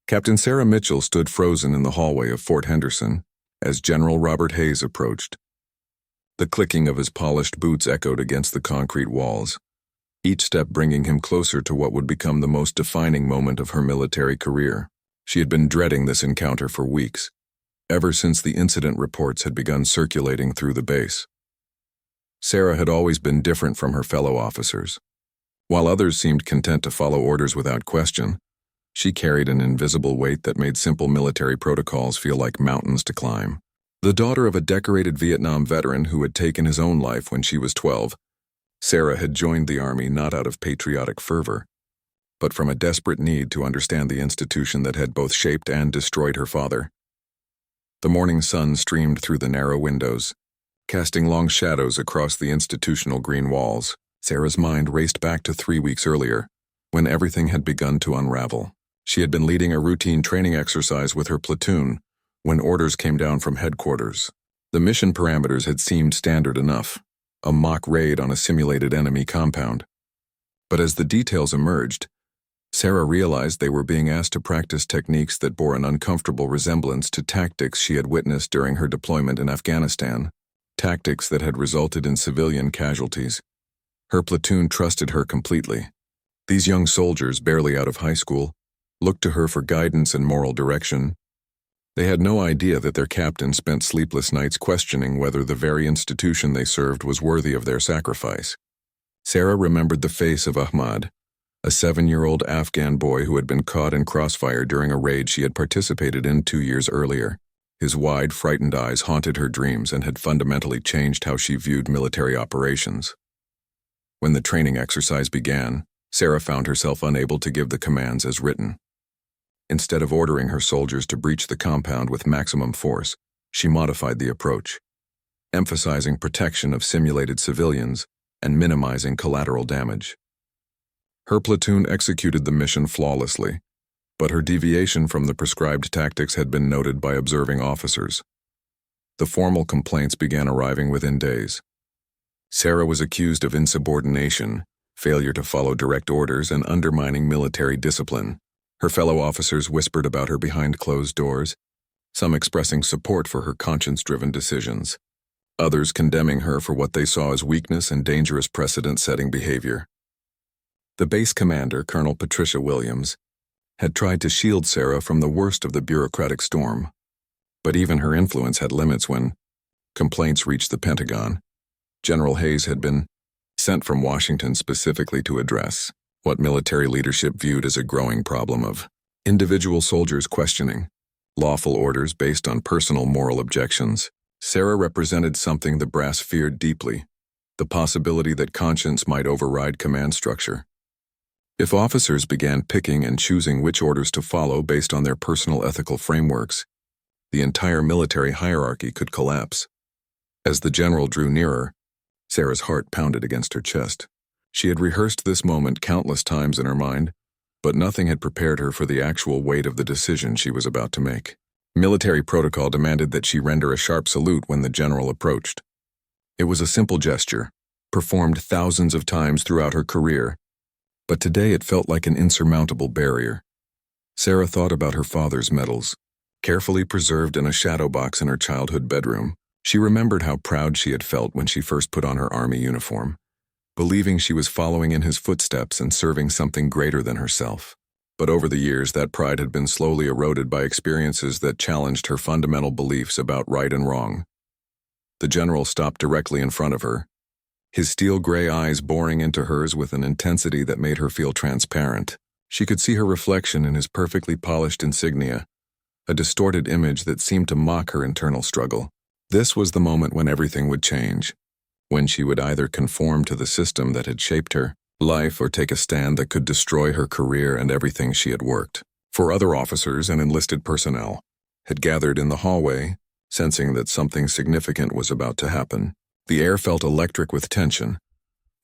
Captain Sarah Mitchell stood frozen in the hallway of Fort Henderson as General Robert Hayes approached. The clicking of his polished boots echoed against the concrete walls, each step bringing him closer to what would become the most defining moment of her military career. She had been dreading this encounter for weeks, ever since the incident reports had begun circulating through the base. Sarah had always been different from her fellow officers. While others seemed content to follow orders without question, she carried an invisible weight that made simple military protocols feel like mountains to climb. The daughter of a decorated Vietnam veteran who had taken his own life when she was 12, Sarah had joined the Army not out of patriotic fervor, but from a desperate need to understand the institution that had both shaped and destroyed her father. The morning sun streamed through the narrow windows, casting long shadows across the institutional green walls. Sarah's mind raced back to 3 weeks earlier, when everything had begun to unravel. She had been leading a routine training exercise with her platoon when orders came down from headquarters. The mission parameters had seemed standard enough, a mock raid on a simulated enemy compound. But as the details emerged, Sarah realized they were being asked to practice techniques that bore an uncomfortable resemblance to tactics she had witnessed during her deployment in Afghanistan, tactics that had resulted in civilian casualties. Her platoon trusted her completely. These young soldiers, barely out of high school, looked to her for guidance and moral direction. They had no idea that their captain spent sleepless nights questioning whether the very institution they served was worthy of their sacrifice. Sarah remembered the face of Ahmad, a 7-year-old Afghan boy who had been caught in crossfire during a raid she had participated in 2 years earlier. His wide, frightened eyes haunted her dreams and had fundamentally changed how she viewed military operations. When the training exercise began, Sarah found herself unable to give the commands as written. Instead of ordering her soldiers to breach the compound with maximum force, she modified the approach, emphasizing protection of simulated civilians and minimizing collateral damage. Her platoon executed the mission flawlessly, but her deviation from the prescribed tactics had been noted by observing officers. The formal complaints began arriving within days. Sarah was accused of insubordination, failure to follow direct orders, and undermining military discipline. Her fellow officers whispered about her behind closed doors, some expressing support for her conscience-driven decisions, others condemning her for what they saw as weakness and dangerous precedent-setting behavior. The base commander, Colonel Patricia Williams, had tried to shield Sarah from the worst of the bureaucratic storm, but even her influence had limits when complaints reached the Pentagon. General Hayes had been sent from Washington specifically to address what military leadership viewed as a growing problem of individual soldiers questioning lawful orders based on personal moral objections. Sarah represented something the brass feared deeply, the possibility that conscience might override command structure. If officers began picking and choosing which orders to follow based on their personal ethical frameworks, the entire military hierarchy could collapse. As the general drew nearer, Sarah's heart pounded against her chest. She had rehearsed this moment countless times in her mind, but nothing had prepared her for the actual weight of the decision she was about to make. Military protocol demanded that she render a sharp salute when the general approached. It was a simple gesture, performed thousands of times throughout her career, but today it felt like an insurmountable barrier. Sarah thought about her father's medals, carefully preserved in a shadow box in her childhood bedroom. She remembered how proud she had felt when she first put on her army uniform, believing she was following in his footsteps and serving something greater than herself. But over the years, that pride had been slowly eroded by experiences that challenged her fundamental beliefs about right and wrong. The general stopped directly in front of her, his steel-gray eyes boring into hers with an intensity that made her feel transparent. She could see her reflection in his perfectly polished insignia, a distorted image that seemed to mock her internal struggle. This was the moment when everything would change, when she would either conform to the system that had shaped her life or take a stand that could destroy her career and everything she had worked for. Other officers and enlisted personnel had gathered in the hallway, sensing that something significant was about to happen. The air felt electric with tension,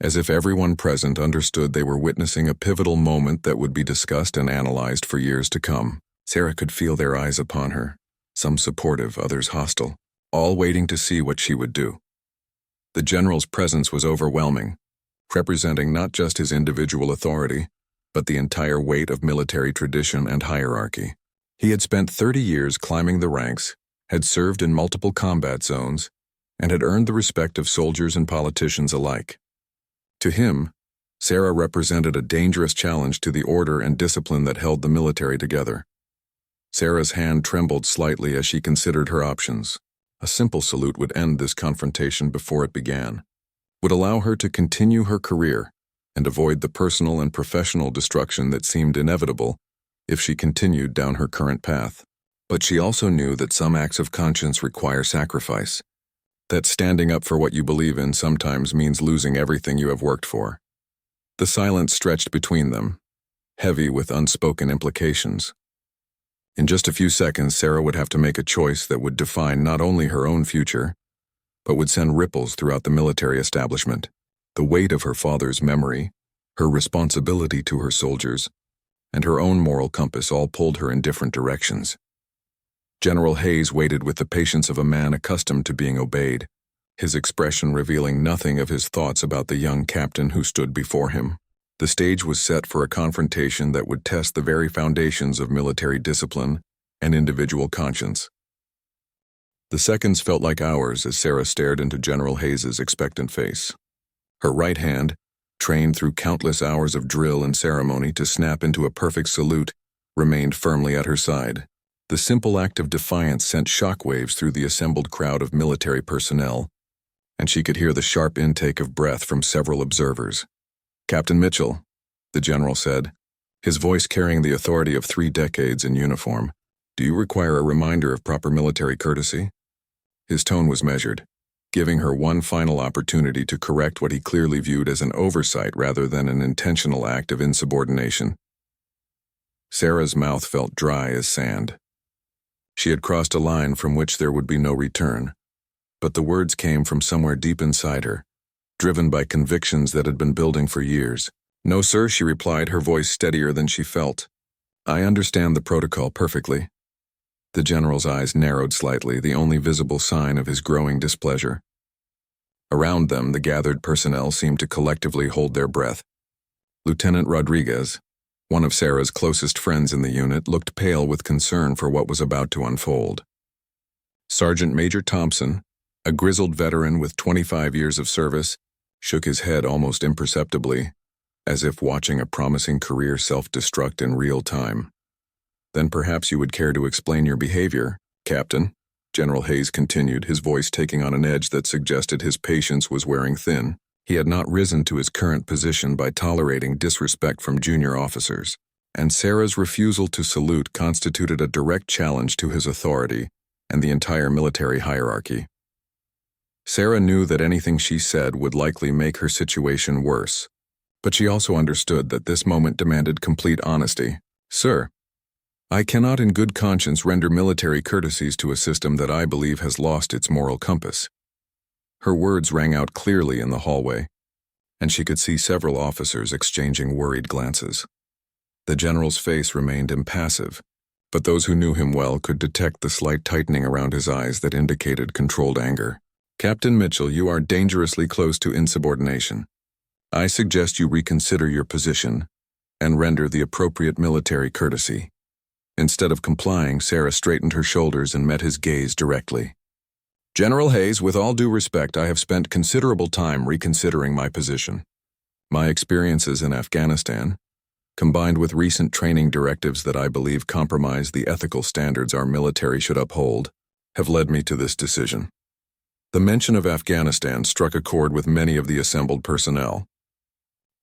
as if everyone present understood they were witnessing a pivotal moment that would be discussed and analyzed for years to come. Sarah could feel their eyes upon her, some supportive, others hostile, all waiting to see what she would do. The general's presence was overwhelming, representing not just his individual authority, but the entire weight of military tradition and hierarchy. He had spent 30 years climbing the ranks, had served in multiple combat zones, and had earned the respect of soldiers and politicians alike. To him, Sarah represented a dangerous challenge to the order and discipline that held the military together. Sarah's hand trembled slightly as she considered her options. A simple salute would end this confrontation before it began, would allow her to continue her career and avoid the personal and professional destruction that seemed inevitable if she continued down her current path. But she also knew that some acts of conscience require sacrifice, that standing up for what you believe in sometimes means losing everything you have worked for. The silence stretched between them, heavy with unspoken implications. In just a few seconds, Sarah would have to make a choice that would define not only her own future, but would send ripples throughout the military establishment. The weight of her father's memory, her responsibility to her soldiers, and her own moral compass all pulled her in different directions. General Hayes waited with the patience of a man accustomed to being obeyed, his expression revealing nothing of his thoughts about the young captain who stood before him. The stage was set for a confrontation that would test the very foundations of military discipline and individual conscience. The seconds felt like hours as Sarah stared into General Hayes's expectant face. Her right hand, trained through countless hours of drill and ceremony to snap into a perfect salute, remained firmly at her side. The simple act of defiance sent shockwaves through the assembled crowd of military personnel, and she could hear the sharp intake of breath from several observers. "Captain Mitchell," the general said, his voice carrying the authority of 3 decades in uniform, "do you require a reminder of proper military courtesy?" His tone was measured, giving her one final opportunity to correct what he clearly viewed as an oversight rather than an intentional act of insubordination. Sarah's mouth felt dry as sand. She had crossed a line from which there would be no return, but the words came from somewhere deep inside her, driven by convictions that had been building for years. "No, sir," she replied, her voice steadier than she felt. "I understand the protocol perfectly." The general's eyes narrowed slightly, the only visible sign of his growing displeasure. Around them, the gathered personnel seemed to collectively hold their breath. Lieutenant Rodriguez, one of Sarah's closest friends in the unit, looked pale with concern for what was about to unfold. Sergeant Major Thompson, a grizzled veteran with 25 years of service, shook his head almost imperceptibly, as if watching a promising career self-destruct in real time. "Then perhaps you would care to explain your behavior, Captain," General Hayes continued, his voice taking on an edge that suggested his patience was wearing thin. He had not risen to his current position by tolerating disrespect from junior officers, and Sarah's refusal to salute constituted a direct challenge to his authority and the entire military hierarchy. Sarah knew that anything she said would likely make her situation worse, but she also understood that this moment demanded complete honesty. "Sir, I cannot in good conscience render military courtesies to a system that I believe has lost its moral compass." Her words rang out clearly in the hallway, and she could see several officers exchanging worried glances. The general's face remained impassive, but those who knew him well could detect the slight tightening around his eyes that indicated controlled anger. "Captain Mitchell, you are dangerously close to insubordination. I suggest you reconsider your position and render the appropriate military courtesy." Instead of complying, Sarah straightened her shoulders and met his gaze directly. "General Hayes, with all due respect, I have spent considerable time reconsidering my position. My experiences in Afghanistan, combined with recent training directives that I believe compromise the ethical standards our military should uphold, have led me to this decision." The mention of Afghanistan struck a chord with many of the assembled personnel.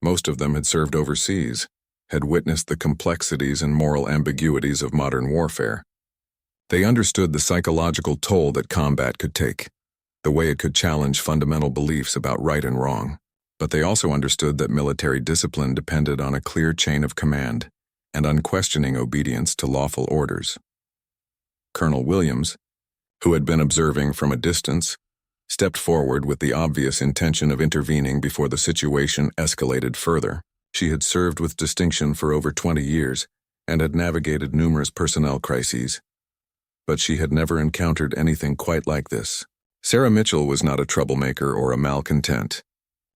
Most of them had served overseas, had witnessed the complexities and moral ambiguities of modern warfare. They understood the psychological toll that combat could take, the way it could challenge fundamental beliefs about right and wrong. But they also understood that military discipline depended on a clear chain of command and unquestioning obedience to lawful orders. Colonel Williams, who had been observing from a distance, stepped forward with the obvious intention of intervening before the situation escalated further. She had served with distinction for over 20 years and had navigated numerous personnel crises, but she had never encountered anything quite like this. Sarah Mitchell was not a troublemaker or a malcontent.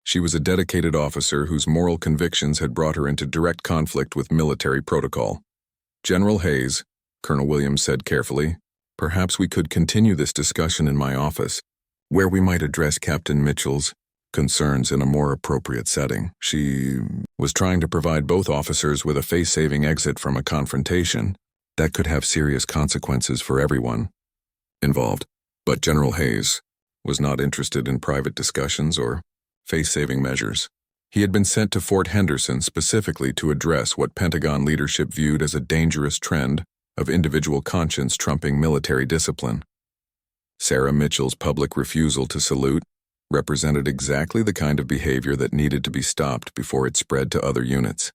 She was a dedicated officer whose moral convictions had brought her into direct conflict with military protocol. General Hayes, Colonel Williams said carefully. Perhaps we could continue this discussion in my office, where we might address Captain Mitchell's concerns in a more appropriate setting. She was trying to provide both officers with a face-saving exit from a confrontation that could have serious consequences for everyone involved. But General Hayes was not interested in private discussions or face-saving measures. He had been sent to Fort Henderson specifically to address what Pentagon leadership viewed as a dangerous trend of individual conscience trumping military discipline. Sarah Mitchell's public refusal to salute represented exactly the kind of behavior that needed to be stopped before it spread to other units.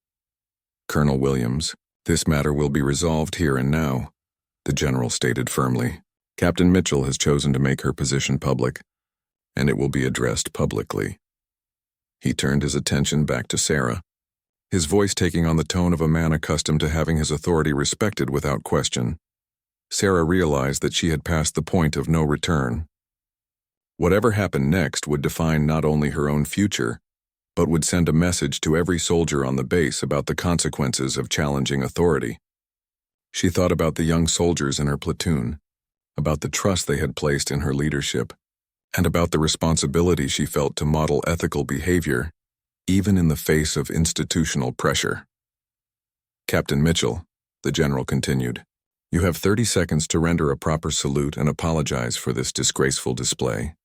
Colonel Williams, this matter will be resolved here and now, the general stated firmly. Captain Mitchell has chosen to make her position public, and it will be addressed publicly. He turned his attention back to Sarah, his voice taking on the tone of a man accustomed to having his authority respected without question. Sarah realized that she had passed the point of no return. Whatever happened next would define not only her own future, but would send a message to every soldier on the base about the consequences of challenging authority. She thought about the young soldiers in her platoon, about the trust they had placed in her leadership, and about the responsibility she felt to model ethical behavior, even in the face of institutional pressure. Captain Mitchell, the general continued, you have 30 seconds to render a proper salute and apologize for this disgraceful display,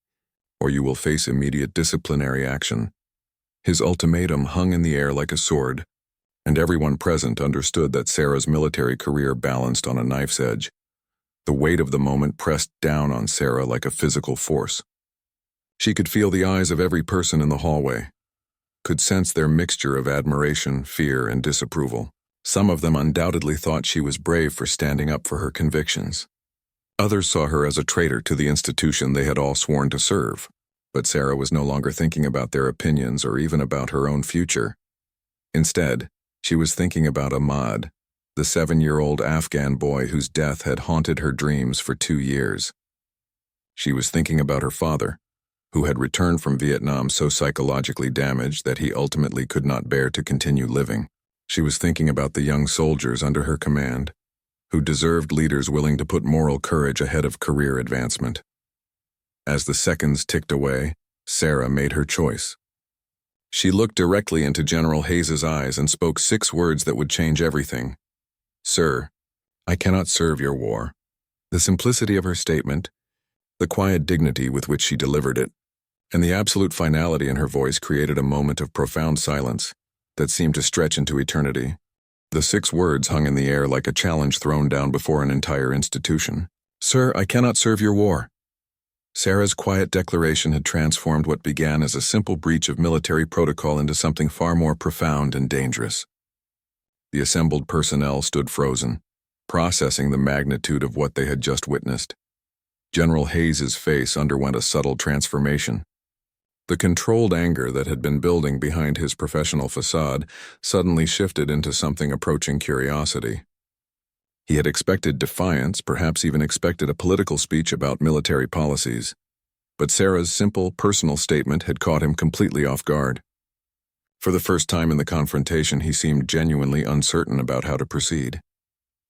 or you will face immediate disciplinary action. His ultimatum hung in the air like a sword, and everyone present understood that Sarah's military career balanced on a knife's edge. The weight of the moment pressed down on Sarah like a physical force. She could feel the eyes of every person in the hallway, could sense their mixture of admiration, fear, and disapproval. Some of them undoubtedly thought she was brave for standing up for her convictions. Others saw her as a traitor to the institution they had all sworn to serve. But Sarah was no longer thinking about their opinions or even about her own future. Instead, she was thinking about Ahmad, the 7-year-old Afghan boy whose death had haunted her dreams for 2 years. She was thinking about her father, who had returned from Vietnam so psychologically damaged that he ultimately could not bear to continue living. She was thinking about the young soldiers under her command, who deserved leaders willing to put moral courage ahead of career advancement. As the seconds ticked away, Sarah made her choice. She looked directly into General Hayes's eyes and spoke 6 words that would change everything. Sir, I cannot serve your war. The simplicity of her statement, the quiet dignity with which she delivered it, and the absolute finality in her voice created a moment of profound silence that seemed to stretch into eternity. The 6 words hung in the air like a challenge thrown down before an entire institution. Sir, I cannot serve your war. Sarah's quiet declaration had transformed what began as a simple breach of military protocol into something far more profound and dangerous. The assembled personnel stood frozen, processing the magnitude of what they had just witnessed. General Hayes's face underwent a subtle transformation. The controlled anger that had been building behind his professional facade suddenly shifted into something approaching curiosity. He had expected defiance, perhaps even expected a political speech about military policies. But Sarah's simple, personal statement had caught him completely off guard. For the first time in the confrontation, he seemed genuinely uncertain about how to proceed.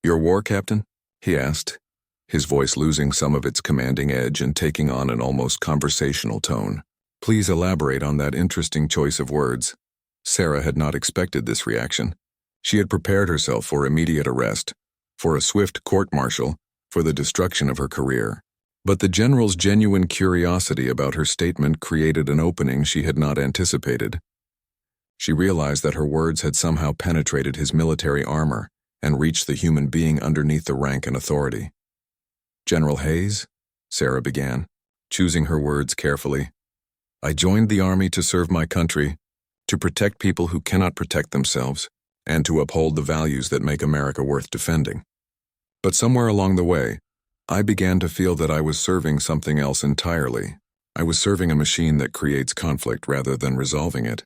Your war, Captain? He asked, his voice losing some of its commanding edge and taking on an almost conversational tone. Please elaborate on that interesting choice of words. Sarah had not expected this reaction. She had prepared herself for immediate arrest, for a swift court-martial, for the destruction of her career. But the general's genuine curiosity about her statement created an opening she had not anticipated. She realized that her words had somehow penetrated his military armor and reached the human being underneath the rank and authority. General Hayes, Sarah began, choosing her words carefully. I joined the army to serve my country, to protect people who cannot protect themselves, and to uphold the values that make America worth defending. But somewhere along the way, I began to feel that I was serving something else entirely. I was serving a machine that creates conflict rather than resolving it,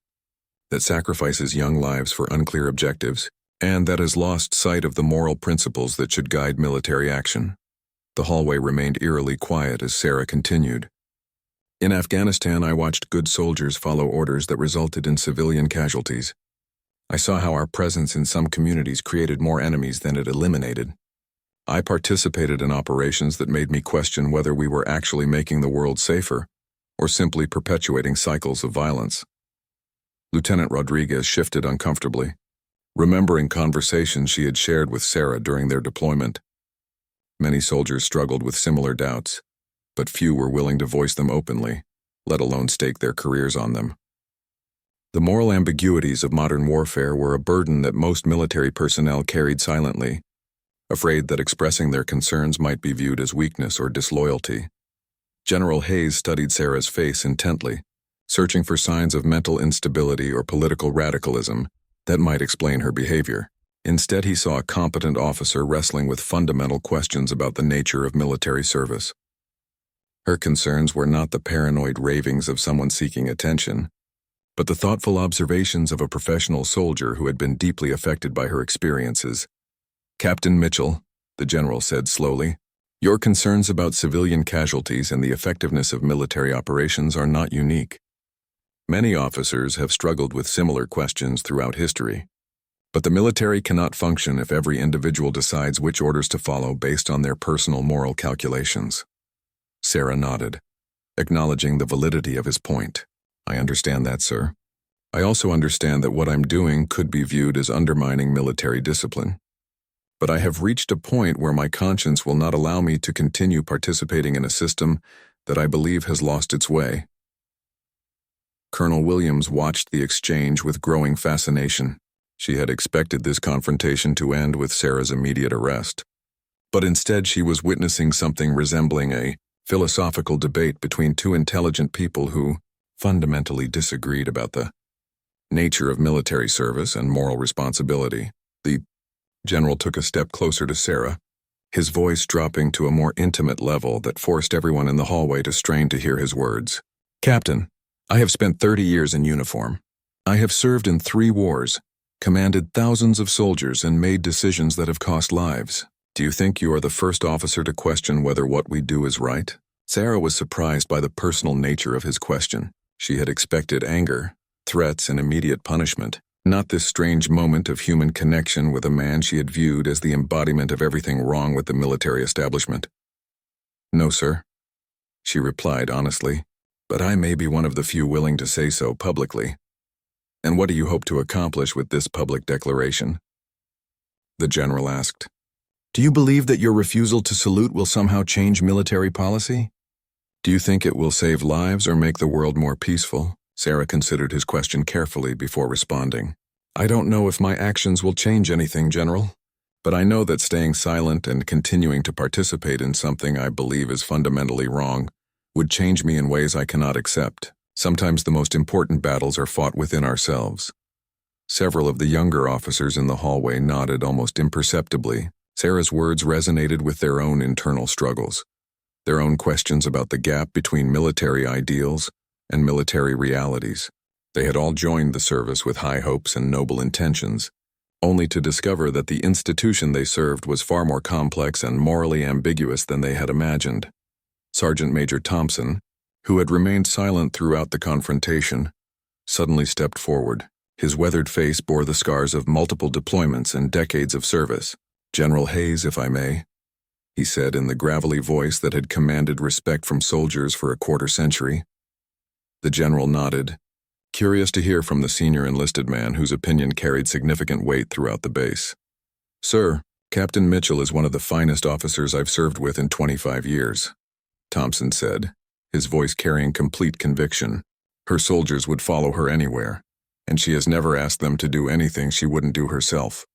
that sacrifices young lives for unclear objectives, and that has lost sight of the moral principles that should guide military action. The hallway remained eerily quiet as Sarah continued. In Afghanistan, I watched good soldiers follow orders that resulted in civilian casualties. I saw how our presence in some communities created more enemies than it eliminated. I participated in operations that made me question whether we were actually making the world safer or simply perpetuating cycles of violence. Lieutenant Rodriguez shifted uncomfortably, remembering conversations she had shared with Sarah during their deployment. Many soldiers struggled with similar doubts, but few were willing to voice them openly, let alone stake their careers on them. The moral ambiguities of modern warfare were a burden that most military personnel carried silently, afraid that expressing their concerns might be viewed as weakness or disloyalty. General Hayes studied Sarah's face intently, searching for signs of mental instability or political radicalism that might explain her behavior. Instead, he saw a competent officer wrestling with fundamental questions about the nature of military service. Her concerns were not the paranoid ravings of someone seeking attention, but the thoughtful observations of a professional soldier who had been deeply affected by her experiences. "Captain Mitchell," the general said slowly, "your concerns about civilian casualties and the effectiveness of military operations are not unique. Many officers have struggled with similar questions throughout history. But the military cannot function if every individual decides which orders to follow based on their personal moral calculations." Sarah nodded, acknowledging the validity of his point. "I understand that, sir. I also understand that what I'm doing could be viewed as undermining military discipline. But I have reached a point where my conscience will not allow me to continue participating in a system that I believe has lost its way." Colonel Williams watched the exchange with growing fascination. She had expected this confrontation to end with Sarah's immediate arrest. But instead she was witnessing something resembling a philosophical debate between two intelligent people who fundamentally disagreed about the nature of military service and moral responsibility. The general took a step closer to Sarah, his voice dropping to a more intimate level that forced everyone in the hallway to strain to hear his words. "Captain, I have spent 30 years in uniform. I have served in 3 wars, commanded thousands of soldiers, and made decisions that have cost lives. Do you think you are the first officer to question whether what we do is right?" Sarah was surprised by the personal nature of his question. She had expected anger, threats, and immediate punishment, not this strange moment of human connection with a man she had viewed as the embodiment of everything wrong with the military establishment. "No, sir," she replied honestly, "but I may be one of the few willing to say so publicly." "And what do you hope to accomplish with this public declaration?" the general asked. "Do you believe that your refusal to salute will somehow change military policy? Do you think it will save lives or make the world more peaceful?" Sarah considered his question carefully before responding. "I don't know if my actions will change anything, General, but I know that staying silent and continuing to participate in something I believe is fundamentally wrong would change me in ways I cannot accept. Sometimes the most important battles are fought within ourselves." Several of the younger officers in the hallway nodded almost imperceptibly. Sarah's words resonated with their own internal struggles, their own questions about the gap between military ideals and military realities. They had all joined the service with high hopes and noble intentions, only to discover that the institution they served was far more complex and morally ambiguous than they had imagined. Sergeant Major Thompson, who had remained silent throughout the confrontation, suddenly stepped forward. His weathered face bore the scars of multiple deployments and decades of service. "General Hayes, if I may," he said in the gravelly voice that had commanded respect from soldiers for a quarter century. The general nodded, curious to hear from the senior enlisted man whose opinion carried significant weight throughout the base. "Sir, Captain Mitchell is one of the finest officers I've served with in 25 years, Thompson said, his voice carrying complete conviction. "Her soldiers would follow her anywhere, and she has never asked them to do anything she wouldn't do herself.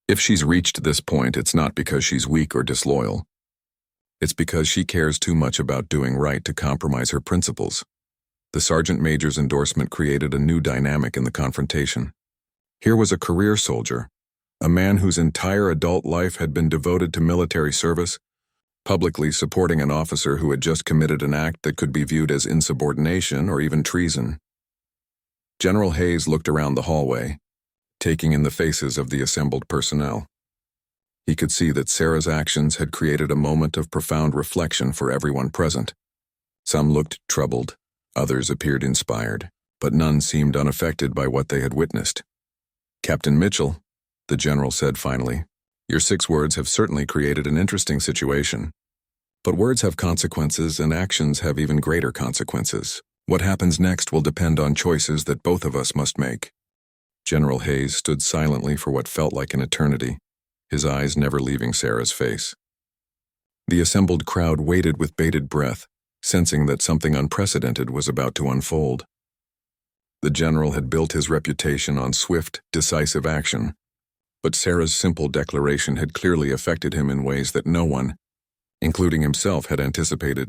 If she's reached this point, it's not because she's weak or disloyal. It's because she cares too much about doing right to compromise her principles." The sergeant major's endorsement created a new dynamic in the confrontation. Here was a career soldier, a man whose entire adult life had been devoted to military service, publicly supporting an officer who had just committed an act that could be viewed as insubordination or even treason. General Hayes looked around the hallway, taking in the faces of the assembled personnel. He could see that Sarah's actions had created a moment of profound reflection for everyone present. Some looked troubled, others appeared inspired, but none seemed unaffected by what they had witnessed. "Captain Mitchell," the general said finally, Your 6 words have certainly created an interesting situation. But words have consequences and actions have even greater consequences. What happens next will depend on choices that both of us must make. General Hayes stood silently for what felt like an eternity, his eyes never leaving Sarah's face. The assembled crowd waited with bated breath, sensing that something unprecedented was about to unfold. The general had built his reputation on swift, decisive action, but Sarah's simple declaration had clearly affected him in ways that no one, including himself, had anticipated.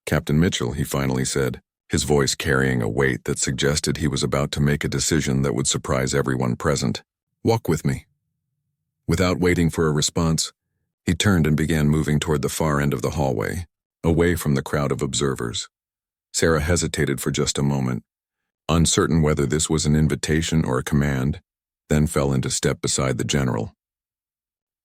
"Captain Mitchell," he finally said, his voice carrying a weight that suggested he was about to make a decision that would surprise everyone present. "Walk with me." Without waiting for a response, he turned and began moving toward the far end of the hallway, away from the crowd of observers. Sarah hesitated for just a moment, uncertain whether this was an invitation or a command, then fell into step beside the general.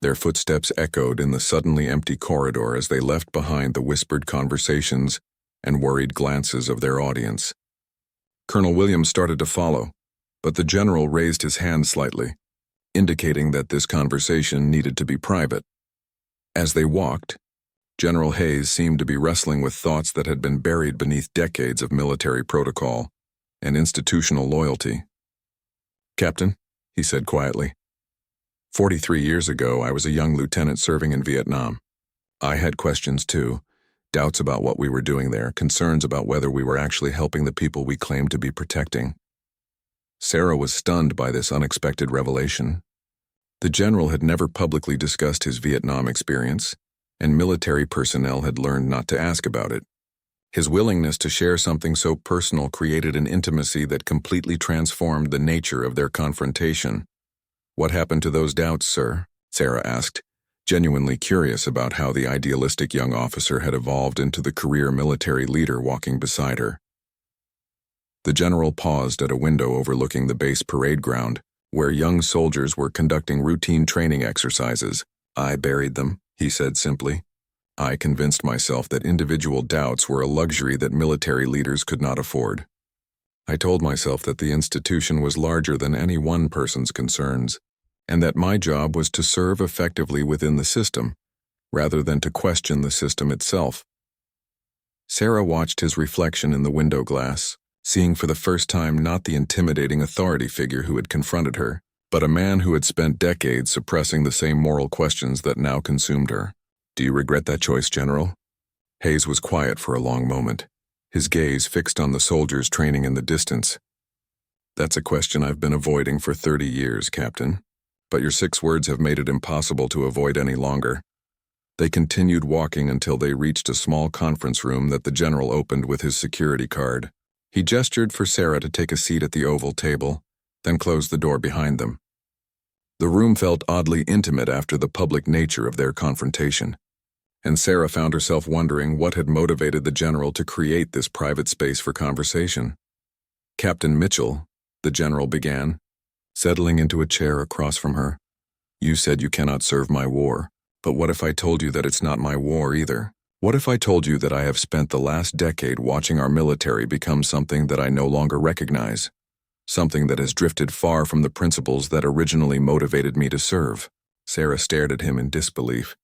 Their footsteps echoed in the suddenly empty corridor as they left behind the whispered conversations and worried glances of their audience. Colonel Williams started to follow, but the general raised his hand slightly, indicating that this conversation needed to be private. As they walked, General Hayes seemed to be wrestling with thoughts that had been buried beneath decades of military protocol and institutional loyalty. "Captain," he said quietly, 43 years ago, I was a young lieutenant serving in Vietnam. I had questions too, doubts about what we were doing there, concerns about whether we were actually helping the people we claimed to be protecting." Sarah was stunned by this unexpected revelation. The general had never publicly discussed his Vietnam experience, and military personnel had learned not to ask about it. His willingness to share something so personal created an intimacy that completely transformed the nature of their confrontation. "What happened to those doubts, sir?" Sarah asked, genuinely curious about how the idealistic young officer had evolved into the career military leader walking beside her. The general paused at a window overlooking the base parade ground, where young soldiers were conducting routine training exercises. "I buried them," he said simply. "I convinced myself that individual doubts were a luxury that military leaders could not afford. I told myself that the institution was larger than any one person's concerns, and that my job was to serve effectively within the system, rather than to question the system itself." Sarah watched his reflection in the window glass, seeing for the first time not the intimidating authority figure who had confronted her, but a man who had spent decades suppressing the same moral questions that now consumed her. "Do you regret that choice, General?" Hayes was quiet for a long moment, his gaze fixed on the soldiers training in the distance. "That's a question I've been avoiding for 30 years, Captain. But your 6 words have made it impossible to avoid any longer." They continued walking until they reached a small conference room that the general opened with his security card. He gestured for Sarah to take a seat at the oval table, then closed the door behind them. The room felt oddly intimate after the public nature of their confrontation, and Sarah found herself wondering what had motivated the general to create this private space for conversation. "Captain Mitchell," the general began, settling into a chair across from her, "you said you cannot serve my war, but what if I told you that it's not my war either? What if I told you that I have spent the last decade watching our military become something that I no longer recognize, something that has drifted far from the principles that originally motivated me to serve?" Sarah stared at him in disbelief.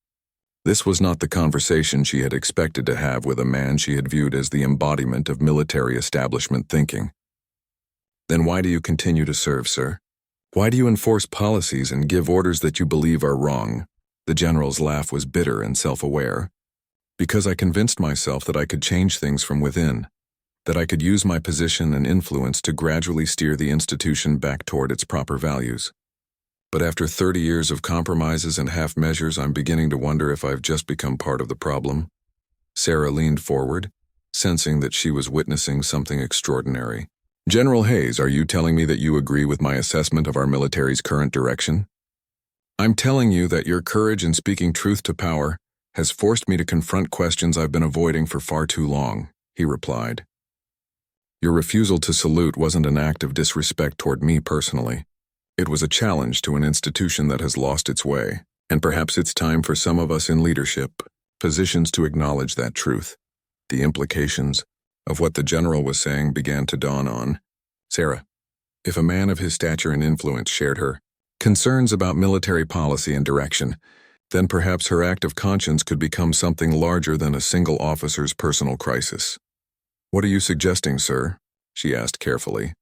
This was not the conversation she had expected to have with a man she had viewed as the embodiment of military establishment thinking. "Then why do you continue to serve, sir? Why do you enforce policies and give orders that you believe are wrong?" The general's laugh was bitter and self-aware. "Because I convinced myself that I could change things from within, that I could use my position and influence to gradually steer the institution back toward its proper values. But after 30 years of compromises and half measures, I'm beginning to wonder if I've just become part of the problem." Sarah leaned forward, sensing that she was witnessing something extraordinary. "General Hayes, are you telling me that you agree with my assessment of our military's current direction?" "I'm telling you that your courage in speaking truth to power has forced me to confront questions I've been avoiding for far too long," he replied. "Your refusal to salute wasn't an act of disrespect toward me personally. It was a challenge to an institution that has lost its way, and perhaps it's time for some of us in leadership positions to acknowledge that truth." The implications of what the general was saying began to dawn on Sarah. If a man of his stature and influence shared her concerns about military policy and direction, then perhaps her act of conscience could become something larger than a single officer's personal crisis. "What are you suggesting, sir?" she asked carefully.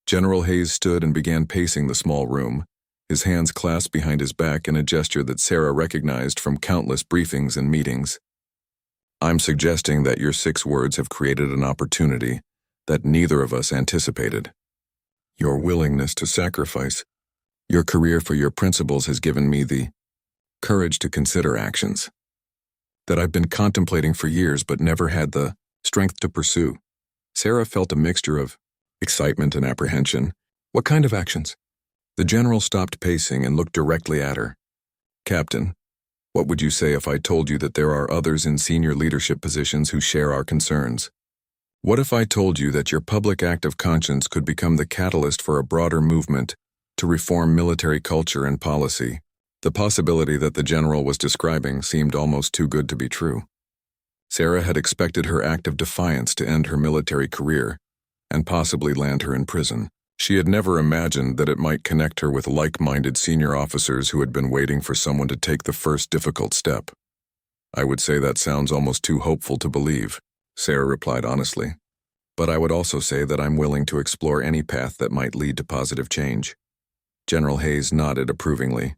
General Hayes stood and began pacing the small room, his hands clasped behind his back in a gesture that Sarah recognized from countless briefings and meetings. "I'm suggesting that your 6 words have created an opportunity that neither of us anticipated. Your willingness to sacrifice your career for your principles has given me the courage to consider actions that I've been contemplating for years but never had the strength to pursue." Sarah felt a mixture of excitement and apprehension. "What kind of actions?" The general stopped pacing and looked directly at her. "Captain, what would you say if I told you that there are others in senior leadership positions who share our concerns? What if I told you that your public act of conscience could become the catalyst for a broader movement to reform military culture and policy?" The possibility that the general was describing seemed almost too good to be true. Sarah had expected her act of defiance to end her military career and possibly land her in prison. She had never imagined that it might connect her with like-minded senior officers who had been waiting for someone to take the first difficult step. "I would say that sounds almost too hopeful to believe," Sarah replied honestly. "But I would also say that I'm willing to explore any path that might lead to positive change." General Hayes nodded approvingly.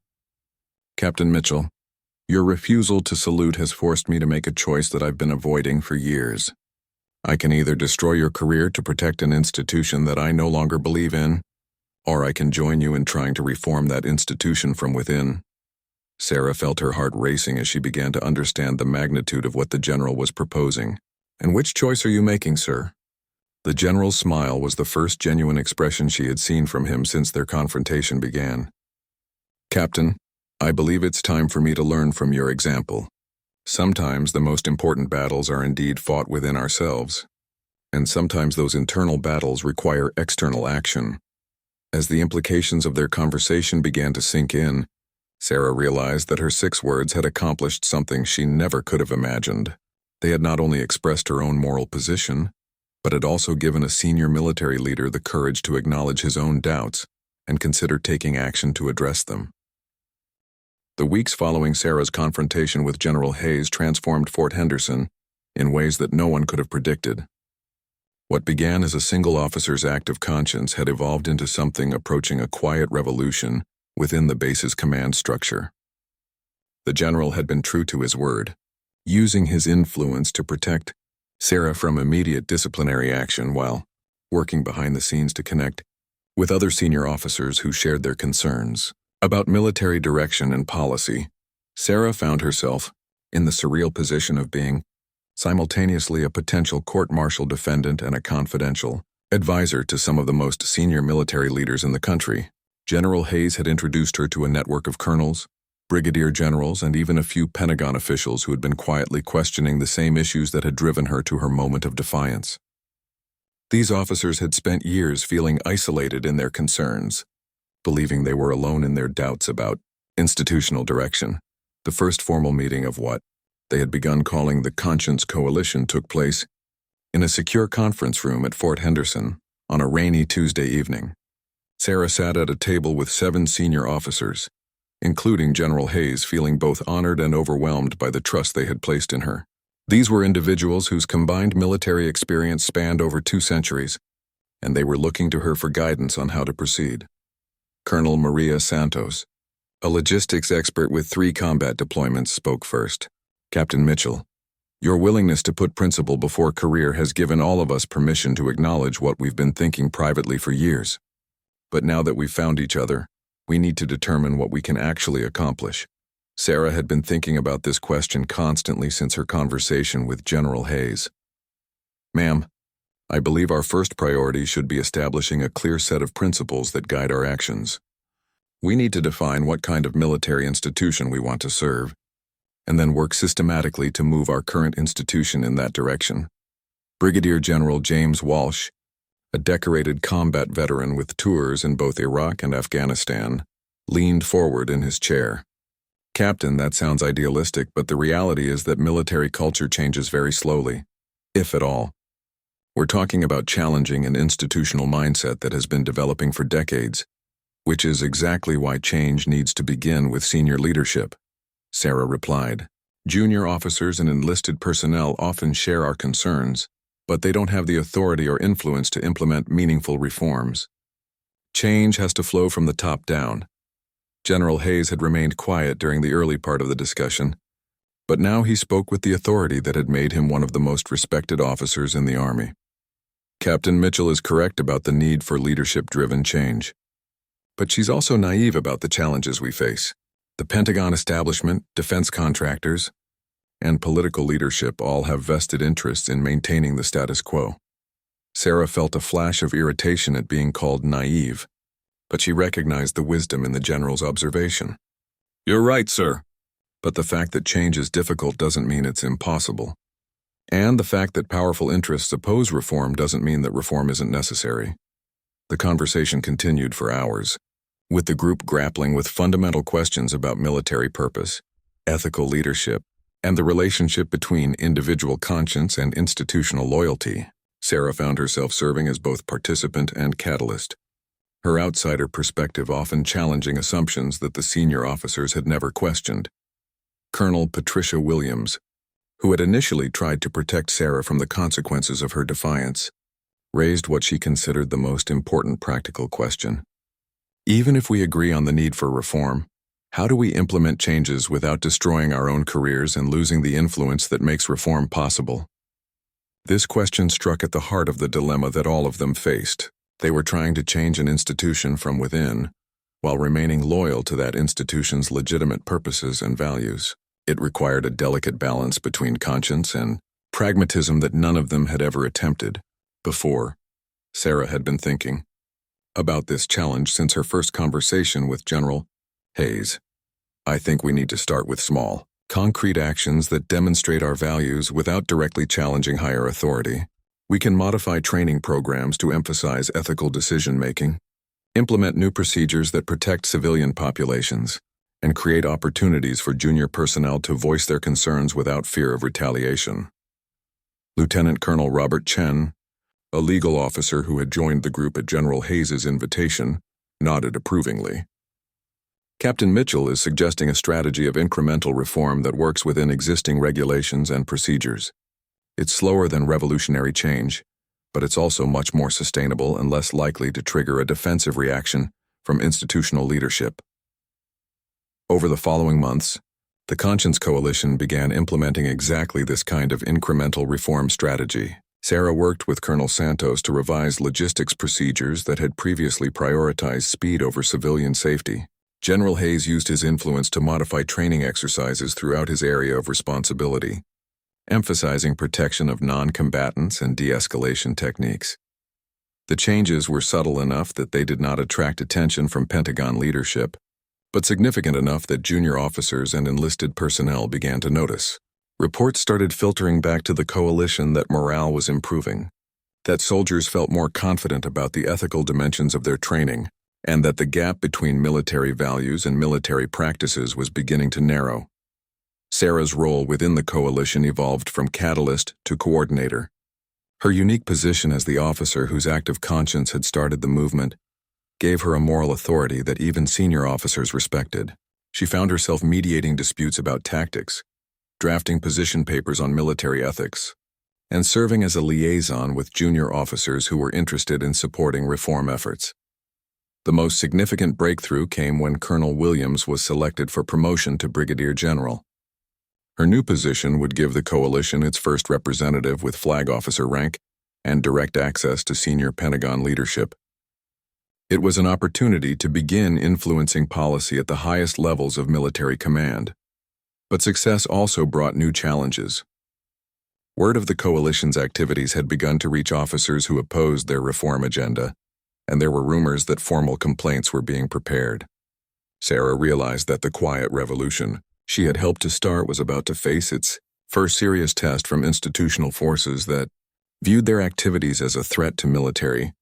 "Captain Mitchell, your refusal to salute has forced me to make a choice that I've been avoiding for years. I can either destroy your career to protect an institution that I no longer believe in, or I can join you in trying to reform that institution from within." Sarah felt her heart racing as she began to understand the magnitude of what the general was proposing. "And which choice are you making, sir?" The general's smile was the first genuine expression she had seen from him since their confrontation began. "Captain, I believe it's time for me to learn from your example. Sometimes the most important battles are indeed fought within ourselves, and sometimes those internal battles require external action." As the implications of their conversation began to sink in, Sarah realized that her 6 words had accomplished something she never could have imagined. They had not only expressed her own moral position, but had also given a senior military leader the courage to acknowledge his own doubts and consider taking action to address them. The weeks following Sarah's confrontation with General Hayes transformed Fort Henderson in ways that no one could have predicted. What began as a single officer's act of conscience had evolved into something approaching a quiet revolution within the base's command structure. The general had been true to his word, using his influence to protect Sarah from immediate disciplinary action while working behind the scenes to connect with other senior officers who shared their concerns about military direction and policy. Sarah found herself in the surreal position of being simultaneously a potential court-martial defendant and a confidential advisor to some of the most senior military leaders in the country. General Hayes had introduced her to a network of colonels, brigadier generals, and even a few Pentagon officials who had been quietly questioning the same issues that had driven her to her moment of defiance. These officers had spent years feeling isolated in their concerns, believing they were alone in their doubts about institutional direction. The first formal meeting of what they had begun calling the Conscience Coalition took place in a secure conference room at Fort Henderson on a rainy Tuesday evening. Sarah sat at a table with 7 senior officers, including General Hayes, feeling both honored and overwhelmed by the trust they had placed in her. These were individuals whose combined military experience spanned over 2 centuries, and they were looking to her for guidance on how to proceed. Colonel Maria Santos, a logistics expert with 3 combat deployments, spoke first. "Captain Mitchell, your willingness to put principle before career has given all of us permission to acknowledge what we've been thinking privately for years. But now that we've found each other, we need to determine what we can actually accomplish." Sarah had been thinking about this question constantly since her conversation with General Hayes. "Ma'am, I believe our first priority should be establishing a clear set of principles that guide our actions. We need to define what kind of military institution we want to serve, and then work systematically to move our current institution in that direction." Brigadier General James Walsh, a decorated combat veteran with tours in both Iraq and Afghanistan, leaned forward in his chair. "Captain, that sounds idealistic, but the reality is that military culture changes very slowly, if at all. We're talking about challenging an institutional mindset that has been developing for decades. Which is exactly why change needs to begin with senior leadership, Sarah replied. Junior officers and enlisted personnel often share our concerns, but they don't have the authority or influence to implement meaningful reforms. Change has to flow from the top down. General Hayes had remained quiet during the early part of the discussion, but now he spoke with the authority that had made him one of the most respected officers in the Army. Captain Mitchell is correct about the need for leadership-driven change. But she's also naive about the challenges we face. The Pentagon establishment, defense contractors, and political leadership all have vested interests in maintaining the status quo. Sarah felt a flash of irritation at being called naive, but she recognized the wisdom in the general's observation. You're right, sir. But the fact that change is difficult doesn't mean it's impossible. And the fact that powerful interests oppose reform doesn't mean that reform isn't necessary. The conversation continued for hours, with the group grappling with fundamental questions about military purpose, ethical leadership, and the relationship between individual conscience and institutional loyalty. Sarah found herself serving as both participant and catalyst, her outsider perspective often challenging assumptions that the senior officers had never questioned. Colonel Patricia Williams, who had initially tried to protect Sarah from the consequences of her defiance, raised what she considered the most important practical question. Even if we agree on the need for reform, how do we implement changes without destroying our own careers and losing the influence that makes reform possible? This question struck at the heart of the dilemma that all of them faced. They were trying to change an institution from within, while remaining loyal to that institution's legitimate purposes and values. It required a delicate balance between conscience and pragmatism that none of them had ever attempted before. Sarah had been thinking about this challenge since her first conversation with General Hayes. I think we need to start with small, concrete actions that demonstrate our values without directly challenging higher authority. We can modify training programs to emphasize ethical decision-making, implement new procedures that protect civilian populations, and create opportunities for junior personnel to voice their concerns without fear of retaliation. Lieutenant Colonel Robert Chen, a legal officer who had joined the group at General Hayes's invitation, nodded approvingly. Captain Mitchell is suggesting a strategy of incremental reform that works within existing regulations and procedures. It's slower than revolutionary change, but it's also much more sustainable and less likely to trigger a defensive reaction from institutional leadership. Over the following months, the Conscience Coalition began implementing exactly this kind of incremental reform strategy. Sarah worked with Colonel Santos to revise logistics procedures that had previously prioritized speed over civilian safety. General Hayes used his influence to modify training exercises throughout his area of responsibility, emphasizing protection of non-combatants and de-escalation techniques. The changes were subtle enough that they did not attract attention from Pentagon leadership, but significant enough that junior officers and enlisted personnel began to notice. Reports started filtering back to the coalition that morale was improving, that soldiers felt more confident about the ethical dimensions of their training, and that the gap between military values and military practices was beginning to narrow. Sarah's role within the coalition evolved from catalyst to coordinator. Her unique position as the officer whose active conscience had started the movement gave her a moral authority that even senior officers respected. She found herself mediating disputes about tactics, drafting position papers on military ethics, and serving as a liaison with junior officers who were interested in supporting reform efforts. The most significant breakthrough came when Colonel Williams was selected for promotion to Brigadier General. Her new position would give the coalition its first representative with flag officer rank and direct access to senior Pentagon leadership. It was an opportunity to begin influencing policy at the highest levels of military command. But success also brought new challenges. Word of the coalition's activities had begun to reach officers who opposed their reform agenda, and there were rumors that formal complaints were being prepared. Sarah realized that the quiet revolution she had helped to start was about to face its first serious test from institutional forces that viewed their activities as a threat to military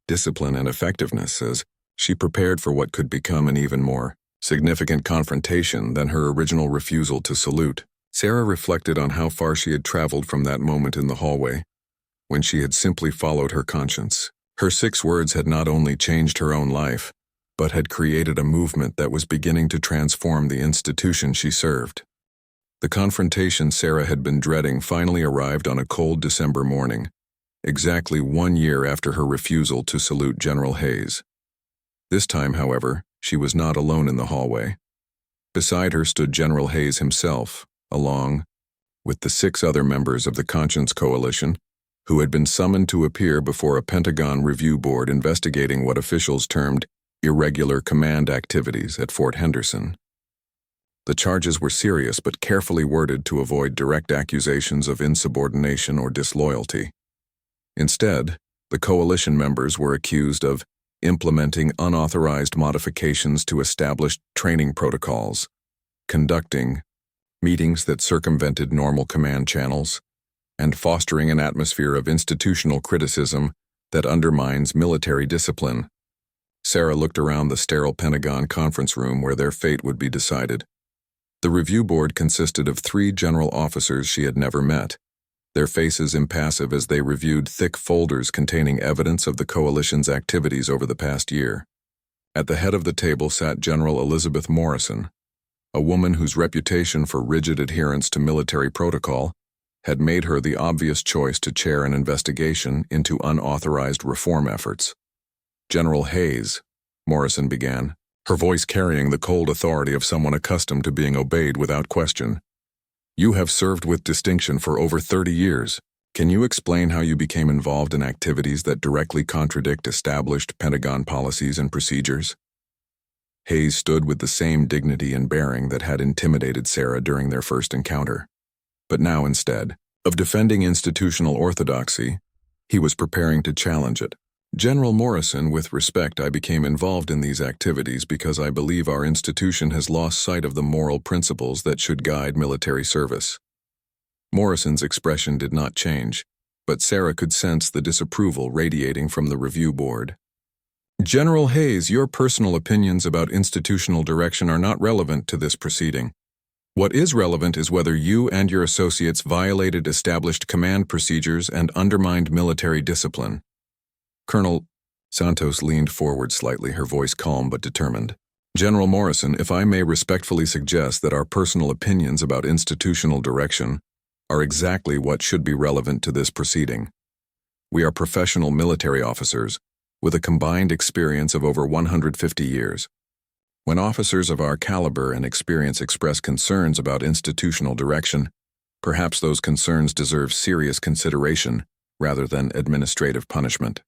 discipline and effectiveness. As she prepared for what could become an even more significant confrontation than her original refusal to salute, Sarah reflected on how far she had traveled from that moment in the hallway, when she had simply followed her conscience. Her 6 words had not only changed her own life, but had created a movement that was beginning to transform the institution she served. The confrontation Sarah had been dreading finally arrived on a cold December morning, exactly 1 year after her refusal to salute General Hayes. This time, however, she was not alone in the hallway. Beside her stood General Hayes himself, along with the 6 other members of the Conscience Coalition, who had been summoned to appear before a Pentagon review board investigating what officials termed irregular command activities at Fort Henderson. The charges were serious but carefully worded to avoid direct accusations of insubordination or disloyalty. Instead, the coalition members were accused of implementing unauthorized modifications to established training protocols, conducting meetings that circumvented normal command channels, and fostering an atmosphere of institutional criticism that undermines military discipline. Sarah looked around the sterile Pentagon conference room where their fate would be decided. The review board consisted of 3 general officers she had never met, their faces impassive as they reviewed thick folders containing evidence of the coalition's activities over the past year. At the head of the table sat General Elizabeth Morrison, a woman whose reputation for rigid adherence to military protocol had made her the obvious choice to chair an investigation into unauthorized reform efforts. "General Hayes," Morrison began, her voice carrying the cold authority of someone accustomed to being obeyed without question. "You have served with distinction for over 30 years. Can you explain how you became involved in activities that directly contradict established Pentagon policies and procedures?" Hayes stood with the same dignity and bearing that had intimidated Sarah during their first encounter. But now, instead of defending institutional orthodoxy, he was preparing to challenge it. "General Morrison, with respect, I became involved in these activities because I believe our institution has lost sight of the moral principles that should guide military service." Morrison's expression did not change, but Sarah could sense the disapproval radiating from the review board. "General Hayes, your personal opinions about institutional direction are not relevant to this proceeding. What is relevant is whether you and your associates violated established command procedures and undermined military discipline." Colonel Santos leaned forward slightly, her voice calm but determined. "General Morrison, if I may respectfully suggest that our personal opinions about institutional direction are exactly what should be relevant to this proceeding. We are professional military officers with a combined experience of over 150 years. When officers of our caliber and experience express concerns about institutional direction, perhaps those concerns deserve serious consideration rather than administrative punishment."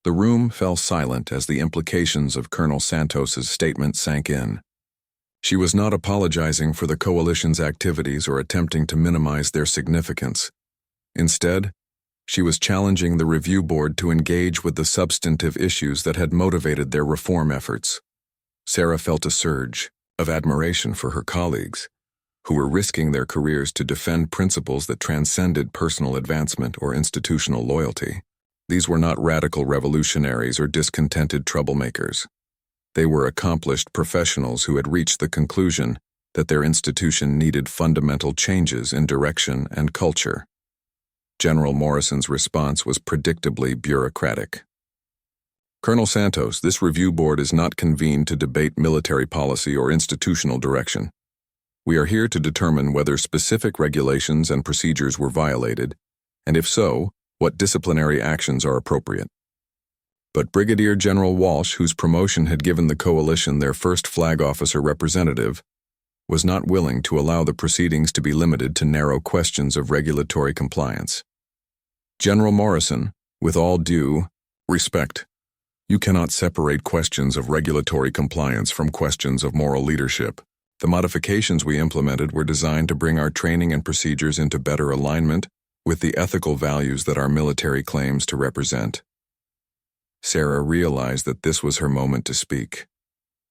The room fell silent as the implications of Colonel Santos's statement sank in. She was not apologizing for the coalition's activities or attempting to minimize their significance. Instead, she was challenging the review board to engage with the substantive issues that had motivated their reform efforts. Sarah felt a surge of admiration for her colleagues, who were risking their careers to defend principles that transcended personal advancement or institutional loyalty. These were not radical revolutionaries or discontented troublemakers. They were accomplished professionals who had reached the conclusion that their institution needed fundamental changes in direction and culture. General Morrison's response was predictably bureaucratic. "Colonel Santos, this review board is not convened to debate military policy or institutional direction. We are here to determine whether specific regulations and procedures were violated, and if so, what disciplinary actions are appropriate." But Brigadier General Walsh, whose promotion had given the coalition their first flag officer representative, was not willing to allow the proceedings to be limited to narrow questions of regulatory compliance. "General Morrison, with all due respect, you cannot separate questions of regulatory compliance from questions of moral leadership. The modifications we implemented were designed to bring our training and procedures into better alignment with the ethical values that our military claims to represent." Sarah realized that this was her moment to speak.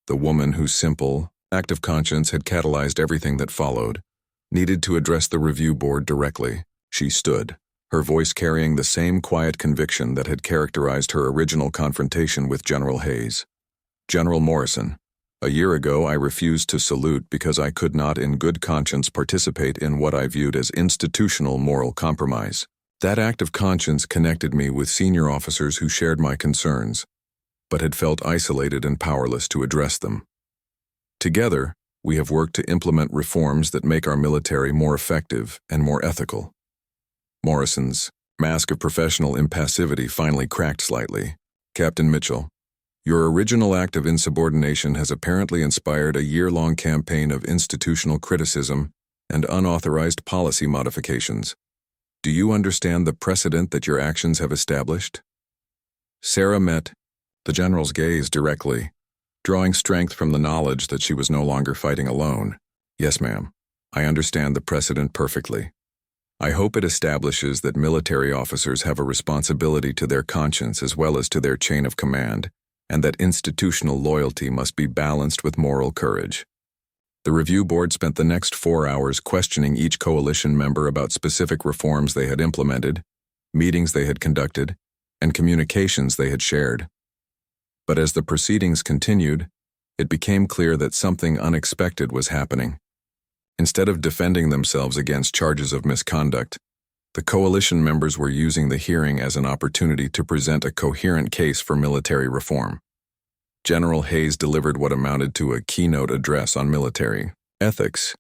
The woman whose simple act of conscience had catalyzed everything that followed needed to address the review board directly. She stood, her voice carrying the same quiet conviction that had characterized her original confrontation with General Hayes. "General Morrison, a year ago I refused to salute because I could not in good conscience participate in what I viewed as institutional moral compromise. That act of conscience connected me with senior officers who shared my concerns. but had felt isolated and powerless to address them. Together, we have worked to implement reforms that make our military more effective and more ethical. Morrison's mask of professional impassivity finally cracked slightly. Captain Mitchell, your original act of insubordination has apparently inspired a year-long campaign of institutional criticism and unauthorized policy modifications. Do you understand the precedent that your actions have established? Sarah met the general's gaze directly, drawing strength from the knowledge that she was no longer fighting alone. Yes, ma'am. I understand the precedent perfectly. I hope it establishes that military officers have a responsibility to their conscience as well as to their chain of command, and that institutional loyalty must be balanced with moral courage. The review board spent the next 4 hours questioning each coalition member about specific reforms they had implemented, meetings they had conducted, and communications they had shared. But as the proceedings continued, it became clear that something unexpected was happening. Instead of defending themselves against charges of misconduct, the coalition members were using the hearing as an opportunity to present a coherent case for military reform. General Hayes delivered what amounted to a keynote address on military ethics,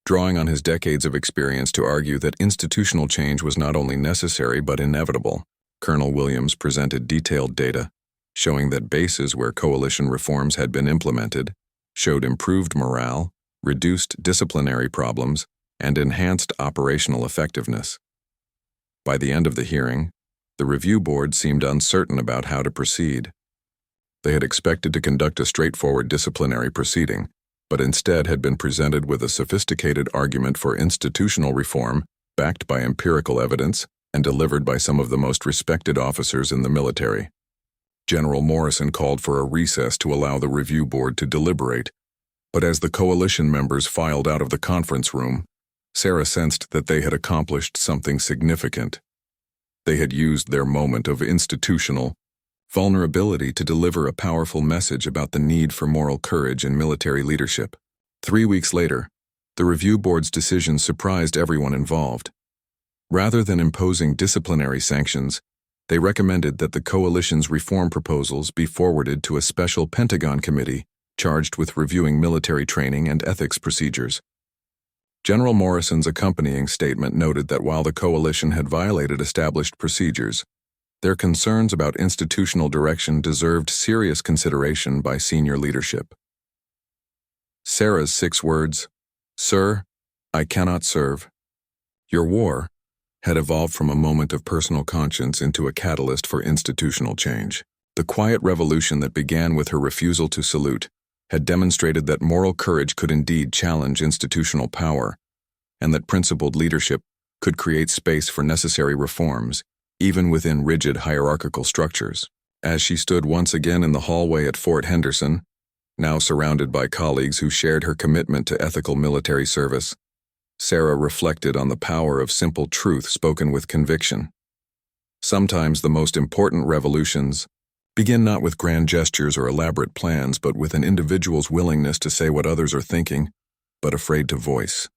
drawing on his decades of experience to argue that institutional change was not only necessary but inevitable. Colonel Williams presented detailed data showing that bases where coalition reforms had been implemented showed improved morale, reduced disciplinary problems, and enhanced operational effectiveness. By the end of the hearing, the review board seemed uncertain about how to proceed. They had expected to conduct a straightforward disciplinary proceeding, but instead had been presented with a sophisticated argument for institutional reform backed by empirical evidence and delivered by some of the most respected officers in the military. General Morrison called for a recess to allow the review board to deliberate, but as the coalition members filed out of the conference room, Sarah sensed that they had accomplished something significant. They had used their moment of institutional vulnerability to deliver a powerful message about the need for moral courage in military leadership. 3 weeks later, the review board's decision surprised everyone involved. Rather than imposing disciplinary sanctions, they recommended that the coalition's reform proposals be forwarded to a special Pentagon committee charged with reviewing military training and ethics procedures. General Morrison's accompanying statement noted that while the coalition had violated established procedures, their concerns about institutional direction deserved serious consideration by senior leadership. Sarah's 6 words, "Sir, I cannot serve. Your war," had evolved from a moment of personal conscience into a catalyst for institutional change. The quiet revolution that began with her refusal to salute had demonstrated that moral courage could indeed challenge institutional power, and that principled leadership could create space for necessary reforms, even within rigid hierarchical structures. As she stood once again in the hallway at Fort Henderson, now surrounded by colleagues who shared her commitment to ethical military service, Sarah reflected on the power of simple truth spoken with conviction. Sometimes the most important revolutions begin not with grand gestures or elaborate plans, but with an individual's willingness to say what others are thinking, but afraid to voice.